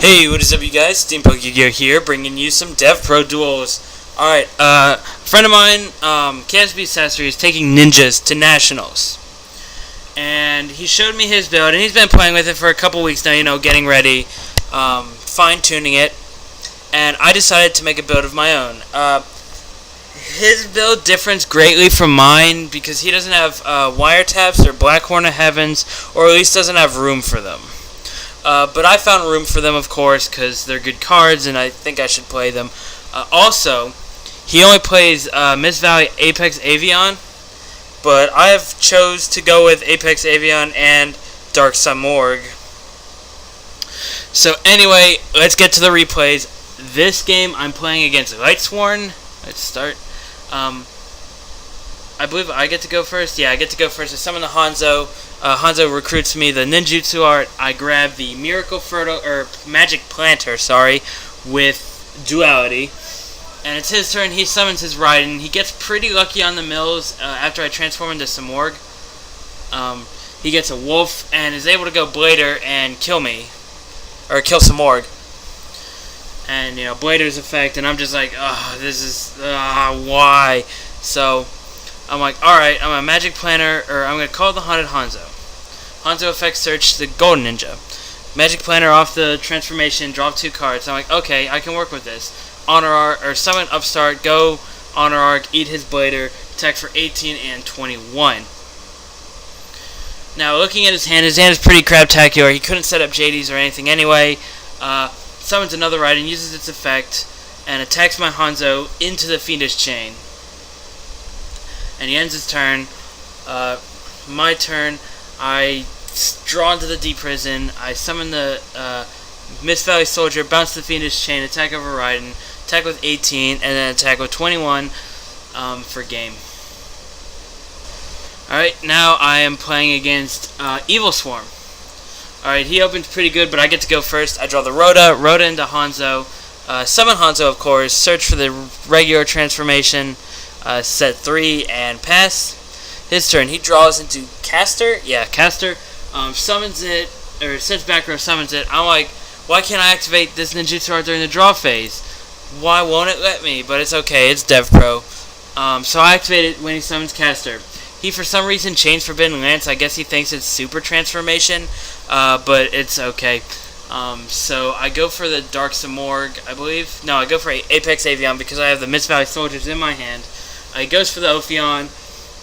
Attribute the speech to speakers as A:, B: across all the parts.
A: Hey, what is up, you guys? Ghia here, bringing you some DEVPro duels. Alright, a friend of mine, KSB Accessory, is taking ninjas to nationals. And he showed me his build, and he's been playing with it for a couple weeks now, getting ready, fine-tuning it. And I decided to make a build of my own. His build differs greatly from mine because he doesn't have wiretaps or Black Horn of Heavens, or at least doesn't have room for them. But I found room for them, of course, because they're good cards, and I think I should play them. Also, he only plays Mist Valley Apex Avion, but I have chose to go with Apex Avion and Dark Samorg. So anyway, let's get to the replays. This game I'm playing against Lightsworn. Let's start. I believe I get to go first. Yeah, I get to go first. I summon the Hanzo. Hanzo recruits me the Ninjutsu art. I grab the Miracle Fertile, or Magic Planter, with Duality. And it's his turn. He summons his Raiden. He gets pretty lucky on the mills after I transform into Samorg. He gets a Wolf and is able to go Blader and kill me. Or kill Samorg. And, Blader's effect. And I'm just like, this is, why? So I'm like, alright, I'm a Magic Planter, or I'm going to call the Haunted Hanzo. Hanzo effect search the Golden Ninja. Magic Planter off the transformation, draw 2 cards. I'm like, okay, I can work with this. Honor Arc, or summon Upstart, go Honor Arc, eat his Blader, attack for 18 and 21. Now, looking at his hand is pretty craptacular. He couldn't set up JDs or anything anyway. Summons another Raiden, uses its effect, and attacks my Hanzo into the Fiendish Chain. And he ends his turn. My turn, I draw into the Deep Prison. I summon the Mist Valley Soldier, bounce the Fiendish Chain, attack over Raiden, attack with 18, and then attack with 21 for game. Alright, now I am playing against Evil Swarm. Alright, he opens pretty good, but I get to go first. I draw the Rhoda into Hanzo, summon Hanzo, of course, search for the regular transformation, set 3 and pass. His turn. He draws into Caster. Yeah, Caster. Summons it, or sends back row, summons it. I'm like, why can't I activate this ninjutsu art during the draw phase? Why won't it let me? But it's okay. It's DEVPro. So I activate it when he summons Caster. He, for some reason, changed Forbidden Lance. I guess he thinks it's super transformation, but it's okay. So I go for the Dark Samorg, I believe. No, I go for Apex Avion because I have the Mist Valley Soldiers in my hand. He goes for the Ophion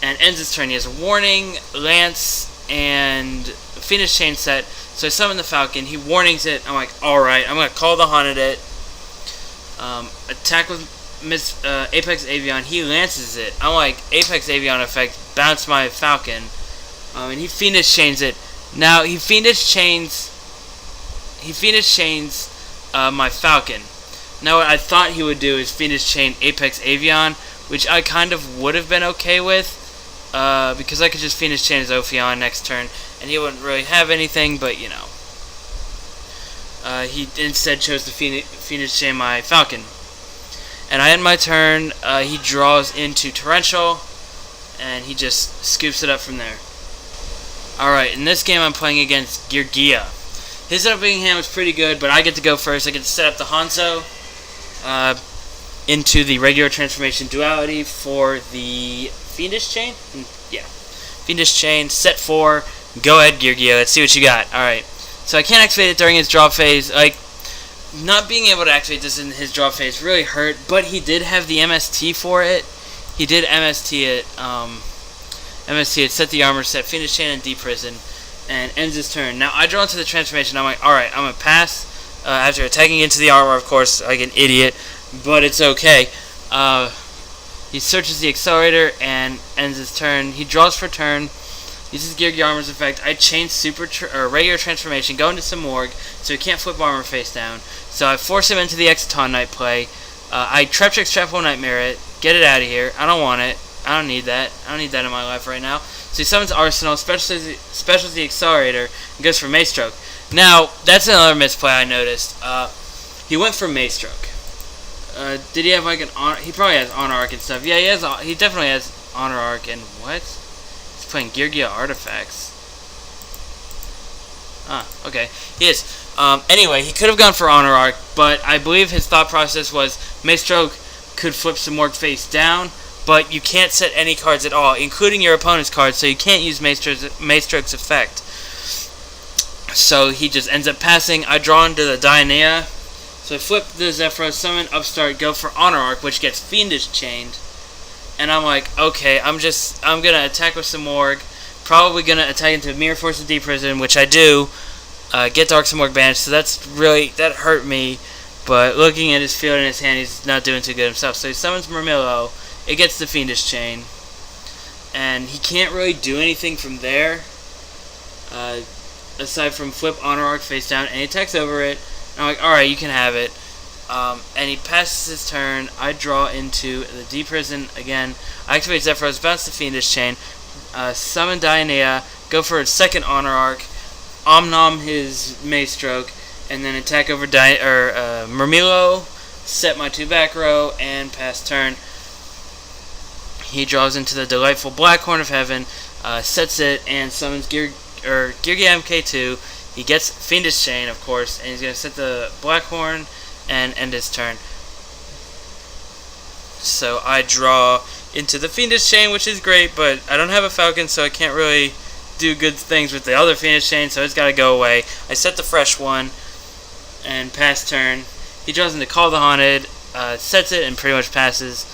A: and ends his turn. He has a Warning, Lance, and Fiendish Chain set. So I summon the Falcon. He warnings it. I'm like, alright, I'm going to call the Haunted it. Attack with Apex Avion. He lances it. I'm like, Apex Avion effect, bounce my Falcon. And he Fiendish Chains it. Now, he Fiendish Chains my Falcon. Now, what I thought he would do is Fiendish Chain Apex Avion, which I kind of would have been okay with, because I could just Fiendish Chain his Ophion next turn, and he wouldn't really have anything, but, he instead chose to Fiendish Chain my Falcon. And I end my turn. He draws into Torrential, and he just scoops it up from there. Alright, in this game I'm playing against Ghia. His opening hand was pretty good, but I get to go first. I get to set up the Hanzo into the regular transformation Duality for the Fiendish Chain. Yeah, Fiendish Chain, set 4. Go ahead, Ghia. Let's see what you got. Alright, so I can't activate it during his draw phase. Like, not being able to activate this in his draw phase really hurt, but he did have the MST for it. He did MST it. Set the armor, set Fiendish Chain and Deep Prison, and ends his turn. Now, I draw into the transformation. I'm like, alright, I'm going to pass after attacking into the armor, of course, like an idiot, but it's okay. He searches the accelerator and ends his turn. He draws for turn, uses Ghia Armor's effect. I change regular transformation, go into Samorg, so he can't flip armor face down. So I force him into the Exciton Knight play. I Trap Trick Trapple Nightmare it, get it out of here. I don't want it. I don't need that. I don't need that in my life right now. So he summons Arsenal, specials the accelerator, and goes for Maestroke. Now, that's another misplay I noticed. He went for Maestroke. Did he have like an honor? He probably has Honor Arc and stuff. Yeah, he has. He definitely has Honor Arc and what? He's playing Ghia Artifacts. Okay. He is. Anyway, he could have gone for Honor Arc, but I believe his thought process was Mace Stroke could flip some Morg face down, but you can't set any cards at all, including your opponent's cards, so you can't use Mace Stroke's effect. So he just ends up passing. I draw into the Dionea. So I flip the DEVPro, summon Upstart, go for Honor Arc, which gets Fiendish Chained. And I'm like, okay, I'm gonna attack with some Morg. Probably gonna attack into Mirror Force of Deep Prison, which I do. Get Dark Morg banished, so that hurt me. But looking at his field in his hand, he's not doing too good himself. So he summons Murmillo. It gets the Fiendish Chain. And he can't really do anything from there. Aside from flip Honor Arc face down, and he attacks over it. And I'm like, alright, you can have it. And he passes his turn. I draw into the Deep Prison again. I activate Zephyros, bounce the Fiendish Chain, summon Dionea, go for its second Honor Arc, Omnom his Mace Stroke, and then attack over Murmillo, set my 2 back row, and pass turn. He draws into the delightful Black Horn of Heaven, sets it, and summons Ghia MK2. He gets Fiendish Chain, of course, and he's going to set the Black Horn and end his turn. So I draw into the Fiendish Chain, which is great, but I don't have a Falcon, so I can't really do good things with the other Fiendish Chain, so it's got to go away. I set the fresh one and pass turn. He draws into Call of the Haunted, sets it, and pretty much passes.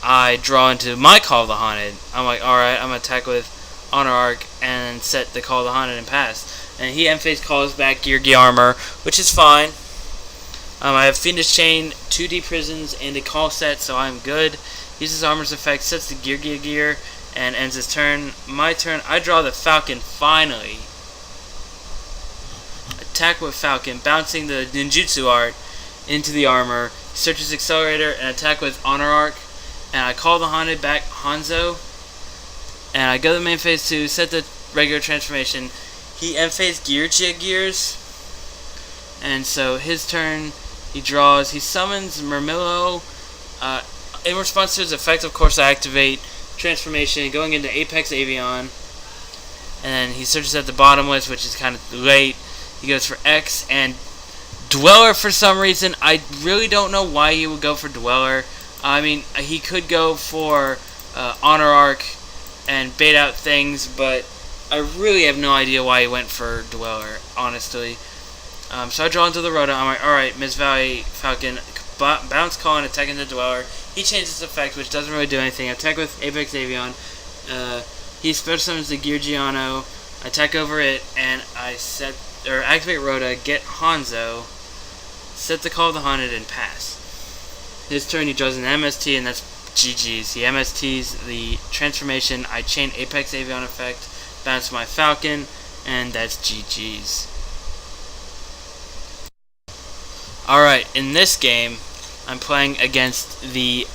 A: I draw into my Call of the Haunted. I'm like, alright, I'm going to attack with Honor Arc and set the Call of the Haunted and pass. And he end-phase calls back Ghia Armor, which is fine. I have Fiendish Chain, 2 Deep Prisons, and a call set, so I'm good. Uses Armor's effect, sets the Ghia, and ends his turn. My turn, I draw the Falcon, finally. Attack with Falcon, bouncing the Ninjutsu art into the armor. Searches Accelerator, and attack with Honor Arc. And I call the Haunted back Hanzo. And I go to the main phase 2, set the regular transformation. He end-phase Gears. And so his turn, he draws, he summons Murmillo. In response to his effect, of course, I activate transformation, going into Apex Avion. And then he searches at the bottomless, which is kind of late. He goes for X and Dweller for some reason. I really don't know why he would go for Dweller. I mean, he could go for Honor Arc and bait out things, but I really have no idea why he went for Dweller, honestly. So I draw into the Rhoda. I'm like, alright, Miss Valley Falcon, bounce call and attack into Dweller. He changes his effect, which doesn't really do anything. I attack with Apex Avion. He special summons the Ghia. I attack over it, and I activate Rhoda, get Hanzo, set the Call of the Haunted, and pass. His turn, he draws an MST, and that's GG's. He MSTs the transformation. I chain Apex Avion effect, bounce my Falcon, and that's GG's. Alright, in this game, I'm playing against the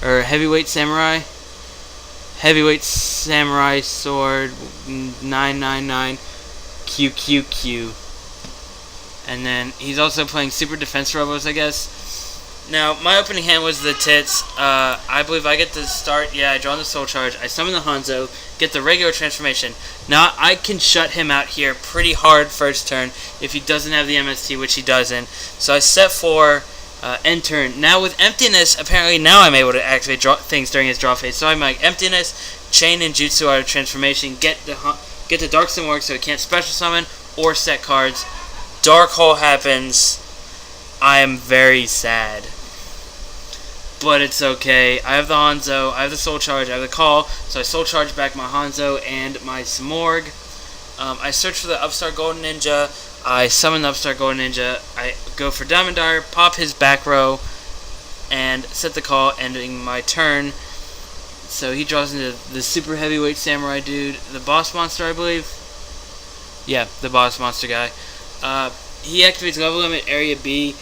A: heavyweight samurai sword 999 QQQ. And then he's also playing super defense robos, I guess. Now, my opening hand was the tits. I believe I get to start. Yeah, I draw on the Soul Charge. I summon the Hanzo, get the regular transformation. Now, I can shut him out here pretty hard first turn if he doesn't have the MST, which he doesn't. So I set for end turn. Now, with Emptiness, apparently now I'm able to activate things during his draw phase. So I'm like, Emptiness, chain and Jutsu out of transformation, get the Dark Morg so it can't special summon or set cards. Dark Hole happens. I am very sad. But it's okay. I have the Hanzo, I have the Soul Charge, I have the Call, so I Soul Charge back my Hanzo and my Smorg. I search for the Upstart Golden Ninja. I summon the Upstart Golden Ninja. I go for Diamond Dyer, pop his back row, and set the Call, ending my turn. So he draws into the super heavyweight samurai dude, the boss monster, I believe. Yeah, the boss monster guy. He activates level limit area B,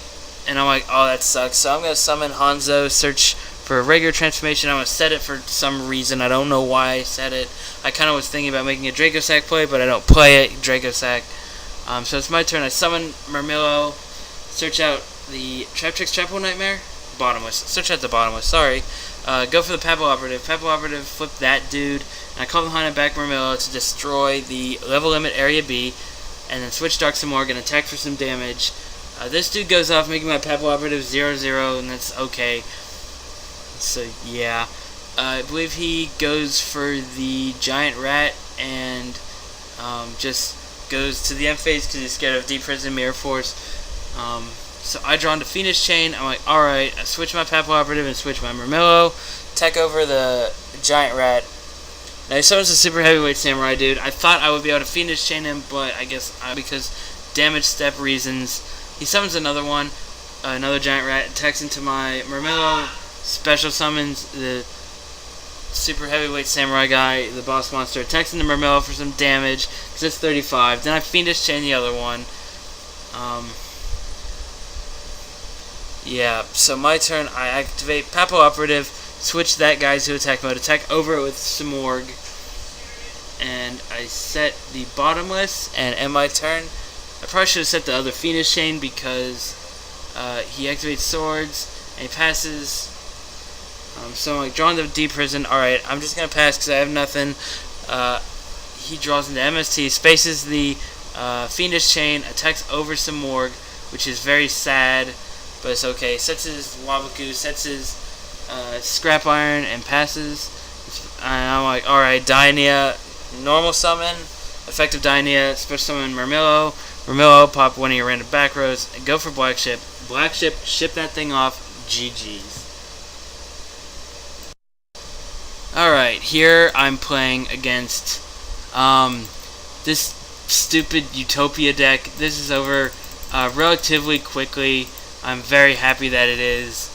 A: and I'm like, oh, that sucks. So I'm going to summon Hanzo, search for a regular transformation. I'm going to set it for some reason. I don't know why I set it. I kind of was thinking about making a Draco Sack play, but I don't play it, Draco Sack. So it's my turn. I summon Murmillo, search out the Trap Tricks Trapple Nightmare? Bottomless. Search out the Bottomless, sorry. go for the Papal Operative. Papal Operative, flip that dude. And I call the Haunted back Marmillo to destroy the level limit area B. And then switch Dark some more, gonna attack for some damage. This dude goes off, making my Papal Operative 0-0, and that's okay. So, yeah. I believe he goes for the Giant Rat and just goes to the end phase because he's scared of Deep Prison Mirror Force. So I draw into Fiendish Chain. I'm like, alright, I switch my Papal Operative and switch my Marmillo. Tech over the Giant Rat. Now he summons a Super Heavyweight Samurai dude. I thought I would be able to Fiendish Chain him, but I guess because damage step reasons. He summons another one, another Giant Rat, attacks into my Marmillo, special summons the Super Heavyweight Samurai guy, the boss monster, attacks into Marmillo for some damage, because it's 35. Then I Fiendish Chain the other one. Yeah, so my turn, I activate Papal Operative, switch that guy to attack mode, attack over it with Simorg, and I set the Bottomless, and end my turn. I probably should have set the other Fiendish Chain because he activates swords, and he passes. So I'm like, drawing the Deep Prison. Alright, I'm just going to pass because I have nothing. He draws into MST, spaces the Fiendish Chain, attacks over Simorg, which is very sad, but it's okay. Sets his Wabaku, sets his Scrap Iron, and passes. And I'm like, alright, Dionea, normal summon, effective Dionea, special summon Marmillo. Marmillo, pop one of your random back rows, and go for Black Ship. Black Ship, ship that thing off, GG's. Alright, here I'm playing against this stupid Utopia deck. This is over relatively quickly. I'm very happy that it is.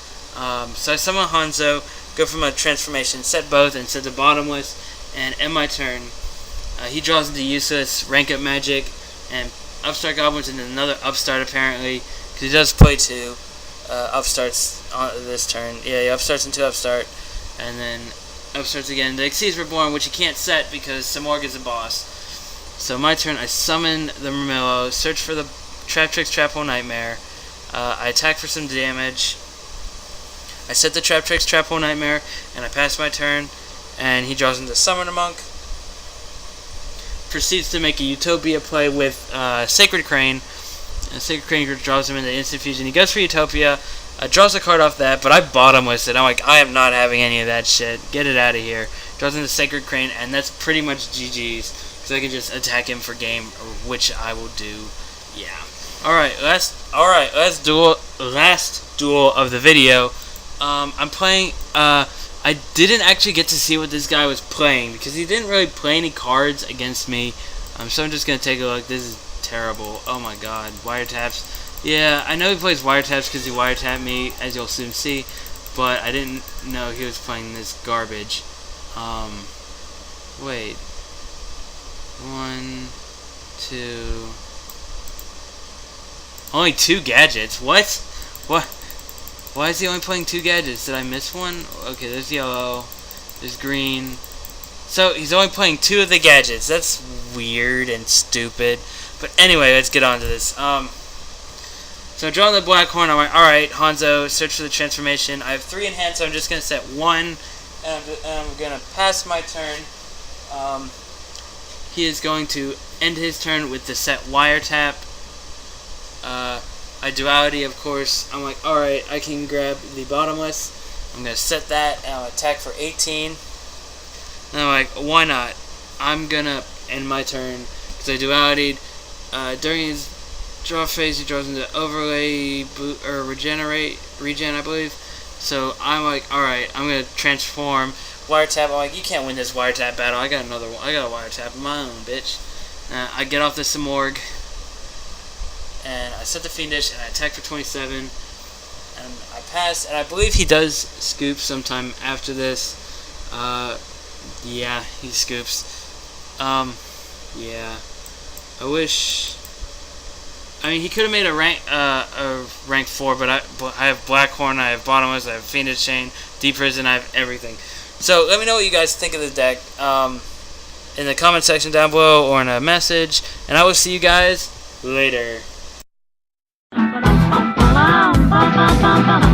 A: So I summon Hanzo, go for my transformation, set both, and set the Bottomless, and end my turn. He draws into useless, rank up magic, and Upstart Goblins into another Upstart apparently, because he does play two Upstarts on this turn. Yeah, he Upstarts into Upstart, and then Upstarts again. The Xyz Reborn, which he can't set because Simorg is a boss. So my turn, I summon the Marmillo, search for the Traptrix Trap-Hole Nightmare. I attack for some damage. I set the Traptrix Trap-Hole Nightmare, and I pass my turn, and he draws into Summoner Monk. Proceeds to make a Utopia play with Sacred Crane. And Sacred Crane draws him into Instant Fusion. He goes for Utopia, draws a card off that, but I Bottomless it. I'm like, I am not having any of that shit. Get it out of here. Draws into Sacred Crane, and that's pretty much GG's, because I can just attack him for game, which I will do. Yeah. Alright, last duel of the video. I'm playing, I didn't actually get to see what this guy was playing, because he didn't really play any cards against me. So I'm just going to take a look. This is terrible. Oh my god. Wiretaps. Yeah, I know he plays Wiretaps because he wiretapped me, as you'll soon see, but I didn't know he was playing this garbage. Wait. 1, 2... Only 2 gadgets? What? Why is he only playing 2 gadgets? Did I miss one? Okay, there's yellow. There's green. So, he's only playing 2 of the gadgets. That's weird and stupid. But anyway, let's get on to this. So, drawing the Black Horn, I'm like, alright, Hanzo, search for the transformation. I have 3 in hand, so I'm just going to set 1. And I'm going to pass my turn. He is going to end his turn with the set Wiretap. I Duality, of course. I'm like, alright, I can grab the Bottomless. I'm going to set that, and I'll attack for 18. And I'm like, why not? I'm going to end my turn, because I Dualitied. During his draw phase, he draws into Overlay, or Regen, I believe. So I'm like, alright, I'm going to transform. Wiretap, I'm like, you can't win this Wiretap battle. I got another one. I got a Wiretap of my own, bitch. I get off the Simorg. And I set the Fiendish, and I attack for 27, and I pass, and I believe he does scoop sometime after this. Yeah, he scoops. Yeah. I wish... I mean, he could have made a rank 4, but I have Black Horn, I have Bottomless, I have Fiendish Chain, Deep Prison, I have everything. So, let me know what you guys think of the deck in the comment section down below, or in a message, and I will see you guys later. Ba ba ba ba ba ba ba.